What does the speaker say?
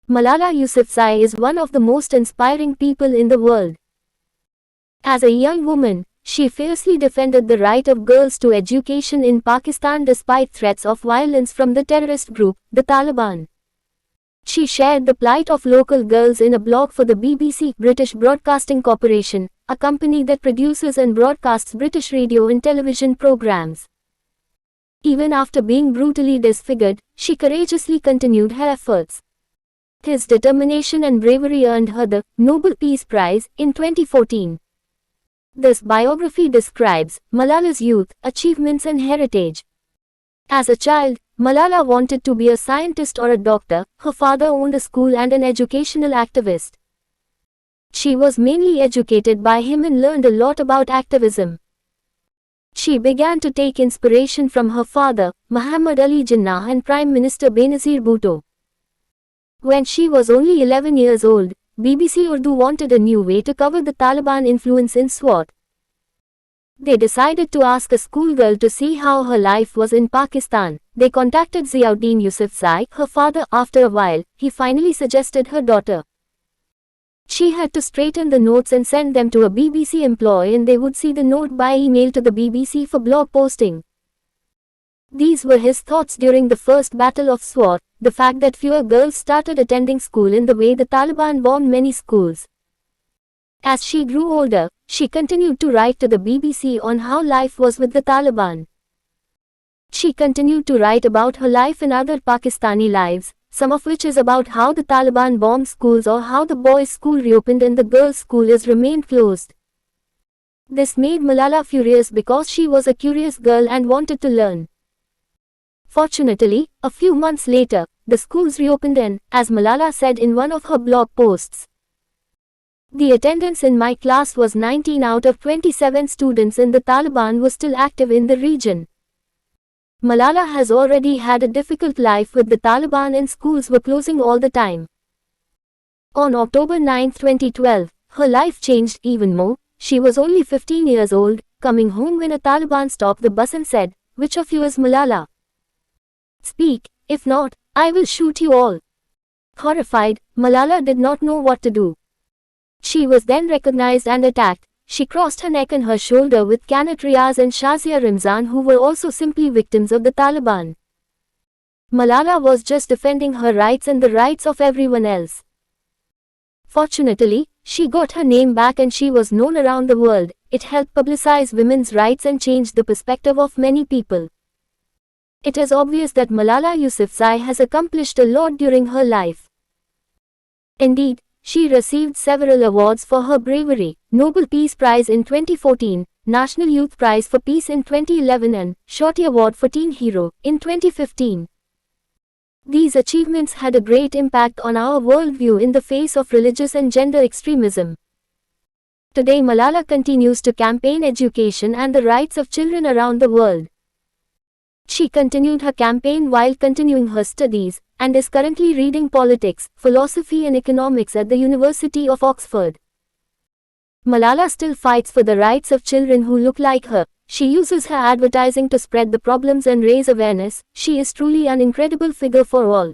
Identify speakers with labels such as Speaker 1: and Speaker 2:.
Speaker 1: Malala Yousafzai is one of the most inspiring people in the world. As a young woman, she fiercely defended the right of girls to education in Pakistan despite threats of violence from the terrorist group, the Taliban. She shared the plight of local girls in a blog for the BBC, British Broadcasting Corporation, a company that produces and broadcasts British radio and television programs. Even after being brutally disfigured, she courageously continued her efforts. His determination and bravery earned her the Nobel Peace Prize in 2014. This biography describes Malala's youth, achievements and heritage. As a child, Malala wanted to be a scientist or a doctor. Her father owned a school and an educational activist. She was mainly educated by him and learned a lot about activism. She began to take inspiration from her father, Muhammad Ali Jinnah, and Prime Minister Benazir Bhutto. When she was only 11 years old, BBC Urdu wanted a new way to cover the Taliban influence in Swat. They decided to ask a schoolgirl to see how her life was in Pakistan. They contacted Ziauddin Yousafzai, her father. After a while, he finally suggested her daughter. She had to straighten the notes and send them to a BBC employee, and they would see the note by email to the BBC for blog posting. These were his thoughts during the first Battle of Swat, the fact that fewer girls started attending school in the way the Taliban bombed many schools. As she grew older, she continued to write to the BBC on how life was with the Taliban. She continued to write about her life and other Pakistani lives, some of which is about how the Taliban bombed schools or how the boys' school reopened and the girls' school is remained closed. This made Malala furious because she was a curious girl and wanted to learn. Fortunately, a few months later, the schools reopened and, as Malala said in one of her blog posts, "The attendance in my class was 19 out of 27 students and the Taliban was still active in the region." Malala has already had a difficult life with the Taliban and schools were closing all the time. On October 9, 2012, her life changed even more. She was only 15 years old, coming home when a Taliban stopped the bus and said, "Which of you is Malala? Speak, if not, I will shoot you all." Horrified, Malala did not know what to do. She was then recognized and attacked. She crossed her neck and her shoulder with Kanat Riaz and Shazia Ramzan, who were also simply victims of the Taliban. Malala was just defending her rights and the rights of everyone else. Fortunately, she got her name back and she was known around the world. It helped publicize women's rights and changed the perspective of many people. It is obvious that Malala Yousafzai has accomplished a lot during her life. Indeed, she received several awards for her bravery: Nobel Peace Prize in 2014, National Youth Prize for Peace in 2011 and Shorty Award for Teen Hero in 2015. These achievements had a great impact on our worldview in the face of religious and gender extremism. Today Malala continues to campaign education and the rights of children around the world. She continued her campaign while continuing her studies, and is currently reading politics, philosophy and economics at the University of Oxford. Malala still fights for the rights of children who look like her. She uses her advertising to spread the problems and raise awareness. She is truly an incredible figure for all.